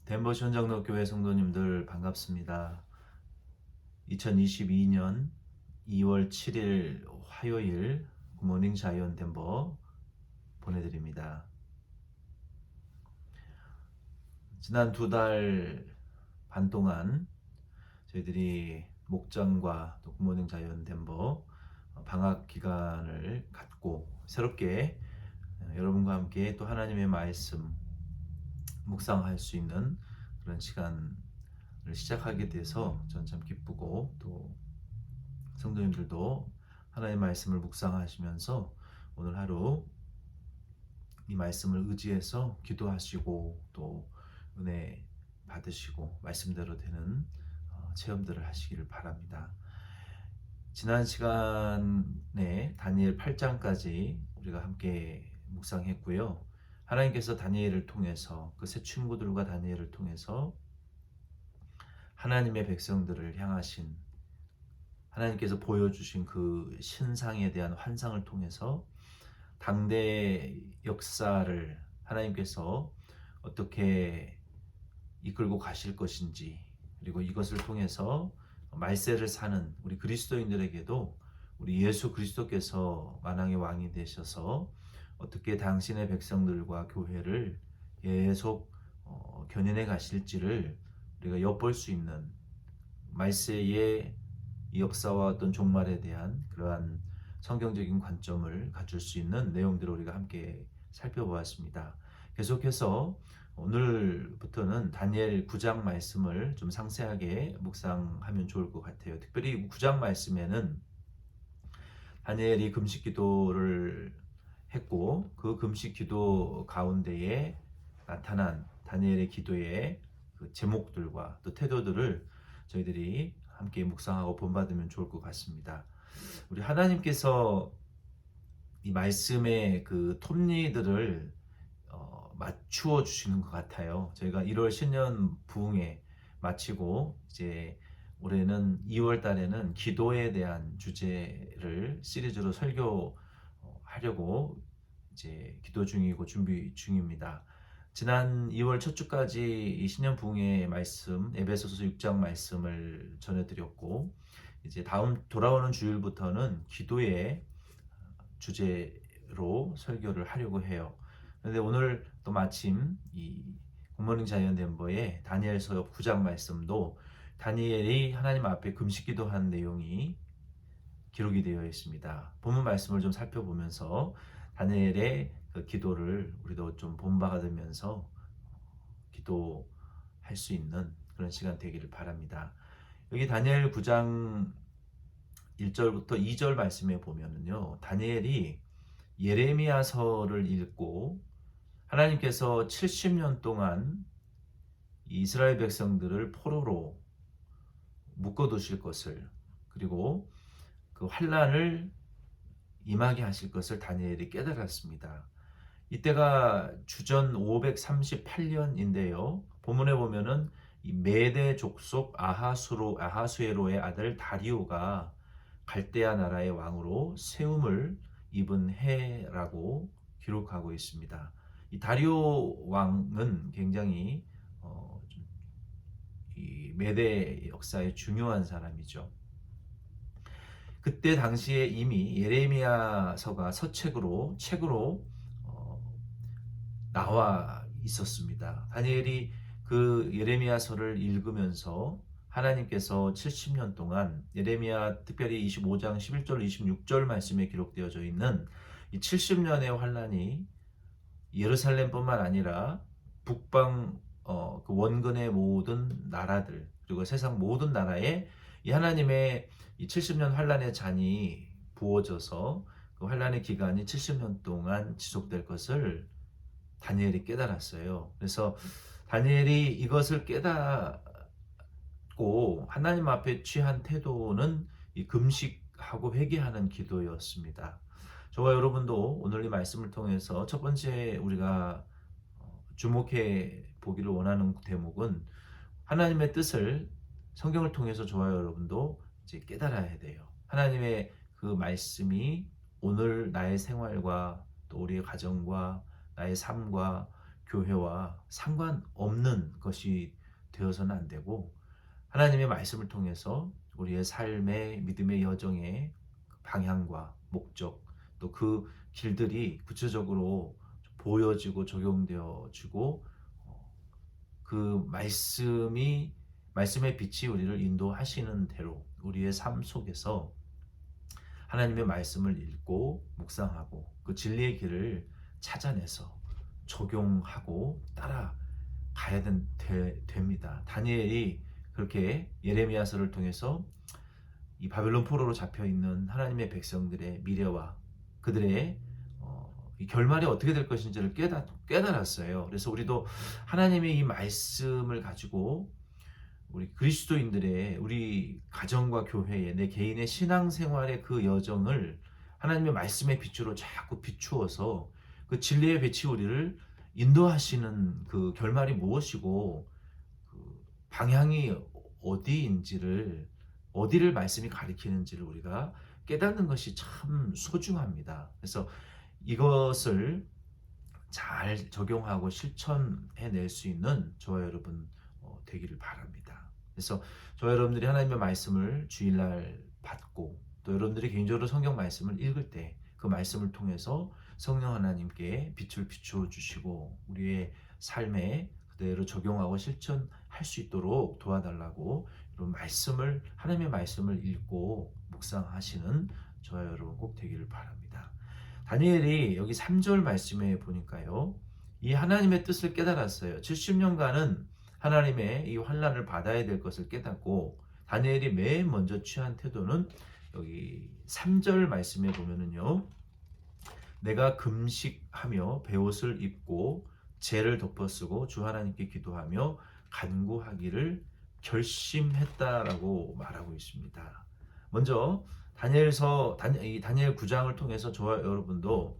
덴버 시원장로교회 성도님들 반갑습니다. 2022년 2월 7일 화요일 굿모닝 자이언 덴버 보내드립니다. 지난 2달 반 동안 저희들이 목장과 또 굿모닝 자이언 덴버 방학 기간을 갖고 새롭게 여러분과 함께 또 하나님의 말씀 묵상할 수 있는 그런 시간을 시작하게 돼서 전 참 기쁘고, 또 성도님들도 하나님의 말씀을 묵상하시면서 오늘 하루 이 말씀을 의지해서 기도하시고 또 은혜 받으시고 말씀대로 되는 체험들을 하시기를 바랍니다. 지난 시간에 다니엘 8장까지 우리가 함께 묵상했고요. 하나님께서 다니엘을 통해서, 그 세 친구들과 다니엘을 통해서 하나님의 백성들을 향하신, 하나님께서 보여주신 그 신상에 대한 환상을 통해서 당대 역사를 하나님께서 어떻게 이끌고 가실 것인지, 그리고 이것을 통해서 말세를 사는 우리 그리스도인들에게도 우리 예수 그리스도께서 만왕의 왕이 되셔서 어떻게 당신의 백성들과 교회를 계속 견인해 가실지를 우리가 엿볼 수 있는, 말세의 이 역사와 어떤 종말에 대한 그러한 성경적인 관점을 갖출 수 있는 내용들을 우리가 함께 살펴보았습니다. 계속해서 오늘부터는 다니엘 9장 말씀을 좀 상세하게 묵상하면 좋을 것 같아요. 특별히 9장 말씀에는 다니엘이 금식 기도를 했고, 그 금식 기도 가운데에 나타난 다니엘의 기도의 그 제목들과 또 태도들을 저희들이 함께 묵상하고 본받으면 좋을 것 같습니다. 우리 하나님께서 이 말씀의 그 톱니들을 맞추어 주시는 것 같아요. 저희가 1월 신년 부흥회 마치고 이제 올해는 2월 달에는 기도에 대한 주제를 시리즈로 설교하려고 이제 기도 중이고 준비 중입니다. 지난 2월 첫 주까지 이 신년 부흥회 말씀, 에베소서 6장 말씀을 전해드렸고, 이제 다음 돌아오는 주일부터는 기도의 주제로 설교를 하려고 해요. 그런데 오늘 또 마침 이 굿모닝 자이언 덴버의 다니엘서 9장 말씀도 다니엘이 하나님 앞에 금식 기도한 내용이 기록이 되어 있습니다. 본문 말씀을 좀 살펴보면서 다니엘의 그 기도를 우리도 좀 본받아 들면서 기도할 수 있는 그런 시간 되기를 바랍니다. 여기 다니엘 9장 1절부터 2절 말씀에 보면은요, 다니엘이 예레미야서를 읽고 하나님께서 70년 동안 이스라엘 백성들을 포로로 묶어두실 것을, 그리고 그 환란을 임하게 하실 것을 다니엘이 깨달았습니다. 이때가 주전 538년인데요. 본문에 보면은 이 메대 족속 아하수에로의 아들 다리오가 갈대아 나라의 왕으로 세움을 입은 해라고 기록하고 있습니다. 이 다리오 왕은 굉장히 이 메대 역사의 중요한 사람이죠. 그때 당시에 이미 예레미야서가 책으로 나와 있었습니다. 다니엘이 그 예레미야서를 읽으면서 하나님께서 70년 동안, 예레미야 특별히 25장 11절 26절 말씀에 기록되어져 있는 이 70년의 환란이 예루살렘뿐만 아니라 북방 그 원근의 모든 나라들, 그리고 세상 모든 나라에 이 하나님의 이 70년 환란의 잔이 부어져서 그 환란의 기간이 70년 동안 지속될 것을 다니엘이 깨달았어요. 그래서 다니엘이 이것을 깨닫고 하나님 앞에 취한 태도는 이 금식하고 회개하는 기도였습니다. 저와 여러분도 오늘 이 말씀을 통해서 첫 번째 우리가 주목해 보기를 원하는 대목은, 하나님의 뜻을 성경을 통해서 저와 여러분도 이제 깨달아야 돼요. 하나님의 그 말씀이 오늘 나의 생활과 또 우리의 가정과 나의 삶과 교회와 상관없는 것이 되어서는 안 되고, 하나님의 말씀을 통해서 우리의 삶의 믿음의 여정의 방향과 목적, 또 그 길들이 구체적으로 보여지고 적용되어지고, 그 말씀의 빛이 우리를 인도하시는 대로 우리의 삶 속에서 하나님의 말씀을 읽고 묵상하고 그 진리의 길을 찾아내서 적용하고 따라가야 됩니다. 다니엘이 그렇게 예레미야서를 통해서 이 바벨론 포로로 잡혀 있는 하나님의 백성들의 미래와 그들의 이 결말이 어떻게 될 것인지를 깨달았어요. 그래서 우리도 하나님의 이 말씀을 가지고 우리 그리스도인들의 우리 가정과 교회의 내 개인의 신앙생활의 그 여정을 하나님의 말씀의 빛으로 자꾸 비추어서 그 진리의 빛이 우리를 인도하시는 그 결말이 무엇이고 그 방향이 어디를 말씀이 가리키는지를 우리가 깨닫는 것이 참 소중합니다. 그래서 이것을 잘 적용하고 실천해낼 수 있는 저와 여러분 되기를 바랍니다. 그래서 저와 여러분들이 하나님의 말씀을 주일날 받고 또 여러분들이 개인적으로 성경 말씀을 읽을 때 그 말씀을 통해서 성령 하나님께 빛을 비추어 주시고 우리의 삶에 그대로 적용하고 실천할 수 있도록 도와달라고 이런 하나님의 말씀을 읽고 묵상하시는 저와 여러분 꼭 되기를 바랍니다. 다니엘이 여기 3절 말씀에 보니까요, 이 하나님의 뜻을 깨달았어요. 70년간은 하나님의 이 환난을 받아야 될 것을 깨닫고 다니엘이 맨 먼저 취한 태도는 여기 3절 말씀에 보면은요, 내가 금식하며 베옷을 입고 죄를 덮어쓰고 주 하나님께 기도하며 간구하기를 결심했다라고 말하고 있습니다. 먼저 다니엘 9장을 통해서 저와 여러분도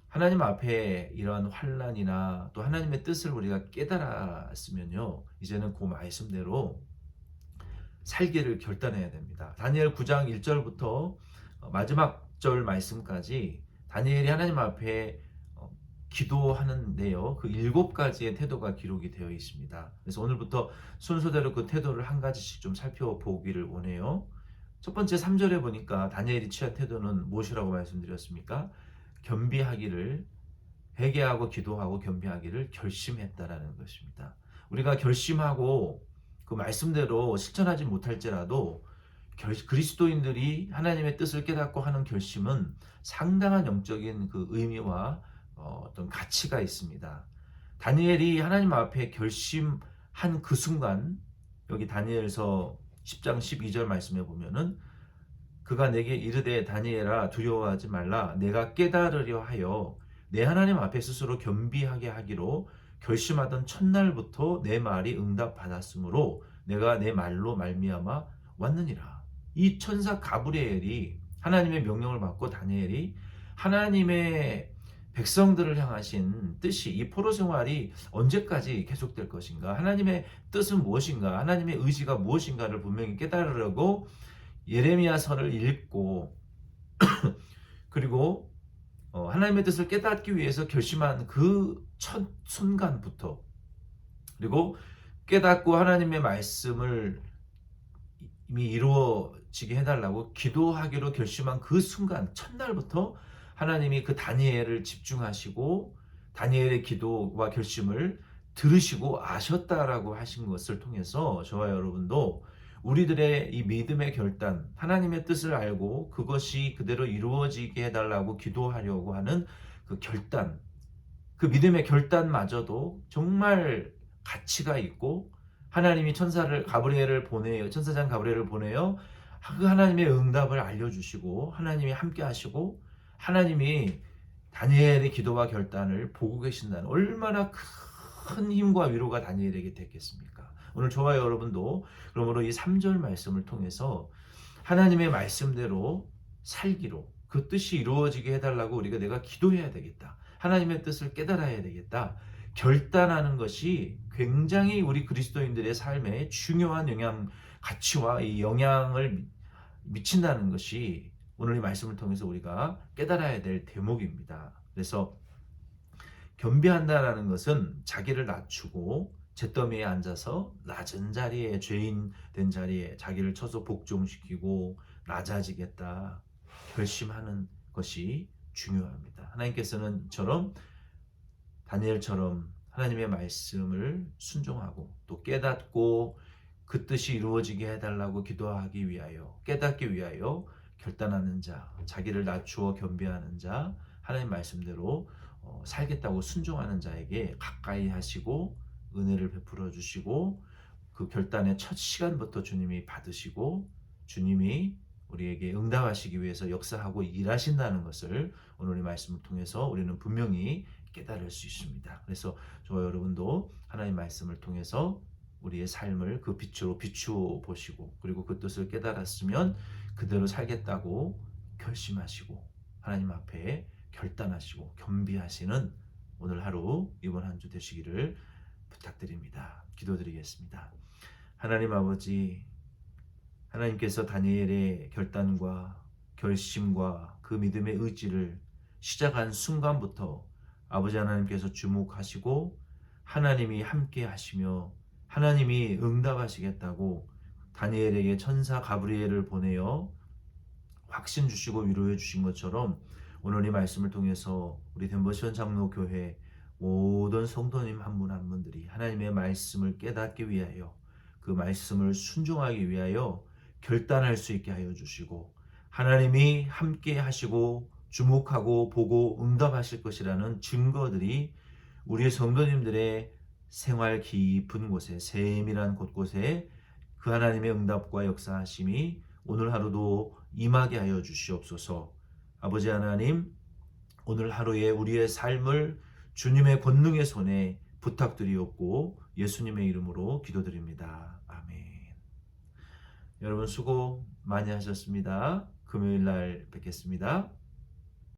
하나님 앞에 이러한 환난이나 또 하나님의 뜻을 우리가 깨달았으면요, 이제는 그 말씀대로 살기를 결단해야 됩니다. 다니엘 9장 1절부터 마지막 절 말씀까지 다니엘이 하나님 앞에 기도하는데요, 그 7가지의 태도가 기록이 되어 있습니다. 그래서 오늘부터 순서대로 그 태도를 한 가지씩 좀 살펴보기를 원해요. 첫 번째 3절에 보니까 다니엘이 취한 태도는 무엇이라고 말씀드렸습니까? 회개하고 기도하고 겸비하기를 결심했다라는 것입니다. 우리가 결심하고 그 말씀대로 실천하지 못할지라도 그리스도인들이 하나님의 뜻을 깨닫고 하는 결심은 상당한 영적인 그 의미와 어떤 가치가 있습니다. 다니엘이 하나님 앞에 결심한 그 순간, 여기 다니엘서 10장 12절 말씀에 보면은 그가 내게 이르되 다니엘아 두려워하지 말라 내가 깨달으려 하여 내 하나님 앞에 스스로 겸비하게 하기로 결심하던 첫날부터 내 말이 응답받았으므로 내가 내 말로 말미암아 왔느니라. 이 천사 가브리엘이 하나님의 명령을 받고 다니엘이 하나님의 백성들을 향하신 뜻이, 이 포로 생활이 언제까지 계속될 것인가, 하나님의 뜻은 무엇인가, 하나님의 의지가 무엇인가를 분명히 깨달으려고 예레미야서를 읽고 그리고 하나님의 뜻을 깨닫기 위해서 결심한 그 첫 순간부터, 그리고 깨닫고 하나님의 말씀을 이미 이루어지게 해달라고 기도하기로 결심한 그 순간 첫날부터 하나님이 그 다니엘을 집중하시고 다니엘의 기도와 결심을 들으시고 아셨다라고 하신 것을 통해서 저와 여러분도 우리들의 이 믿음의 결단, 하나님의 뜻을 알고 그것이 그대로 이루어지게 해달라고 기도하려고 하는 그 결단, 그 믿음의 결단마저도 정말 가치가 있고, 하나님이 천사장 가브리엘을 보내요. 그 하나님의 응답을 알려주시고 하나님이 함께 하시고 하나님이 다니엘의 기도와 결단을 보고 계신다는 얼마나 큰 힘과 위로가 다니엘에게 됐겠습니까? 오늘 저와 여러분도 그러므로 이 3절 말씀을 통해서 하나님의 말씀대로 살기로, 그 뜻이 이루어지게 해달라고 내가 기도해야 되겠다, 하나님의 뜻을 깨달아야 되겠다, 결단하는 것이 굉장히 우리 그리스도인들의 삶에 중요한 가치와 이 영향을 미친다는 것이 오늘 이 말씀을 통해서 우리가 깨달아야 될 대목입니다. 그래서 겸비한다라는 것은 자기를 낮추고 잿더미에 앉아서 낮은 자리에, 죄인 된 자리에 자기를 쳐서 복종시키고 낮아지겠다 결심하는 것이 중요합니다. 하나님께서는 다니엘처럼 하나님의 말씀을 순종하고 또 깨닫고 그 뜻이 이루어지게 해달라고 기도하기 위하여, 깨닫기 위하여 결단하는 자, 자기를 낮추어 겸비하는 자, 하나님 말씀대로 살겠다고 순종하는 자에게 가까이 하시고 은혜를 베풀어 주시고, 그 결단의 첫 시간부터 주님이 받으시고 주님이 우리에게 응답하시기 위해서 역사하고 일하신다는 것을 오늘의 말씀을 통해서 우리는 분명히 깨달을 수 있습니다. 그래서 저와 여러분도 하나님 말씀을 통해서 우리의 삶을 그 빛으로 비추어 보시고, 그리고 그 뜻을 깨달았으면 그대로 살겠다고 결심하시고 하나님 앞에 결단하시고 겸비하시는 오늘 하루, 이번 한 주 되시기를 부탁드립니다. 기도드리겠습니다. 하나님 아버지, 하나님께서 다니엘의 결단과 결심과 그 믿음의 의지를 시작한 순간부터 아버지 하나님께서 주목하시고 하나님이 함께 하시며 하나님이 응답하시겠다고 다니엘에게 천사 가브리엘을 보내어 확신 주시고 위로해 주신 것처럼, 오늘 이 말씀을 통해서 우리 덴버시원 장로교회 모든 성도님 한 분 한 분들이 하나님의 말씀을 깨닫기 위하여, 그 말씀을 순종하기 위하여 결단할 수 있게 하여 주시고, 하나님이 함께 하시고 주목하고 보고 응답하실 것이라는 증거들이 우리 성도님들의 생활 깊은 곳에, 세밀한 곳곳에 그 하나님의 응답과 역사하심이 오늘 하루도 임하게 하여 주시옵소서. 아버지 하나님, 오늘 하루에 우리의 삶을 주님의 권능의 손에 부탁드리옵고 예수님의 이름으로 기도드립니다. 아멘. 여러분 수고 많이 하셨습니다. 금요일 날 뵙겠습니다.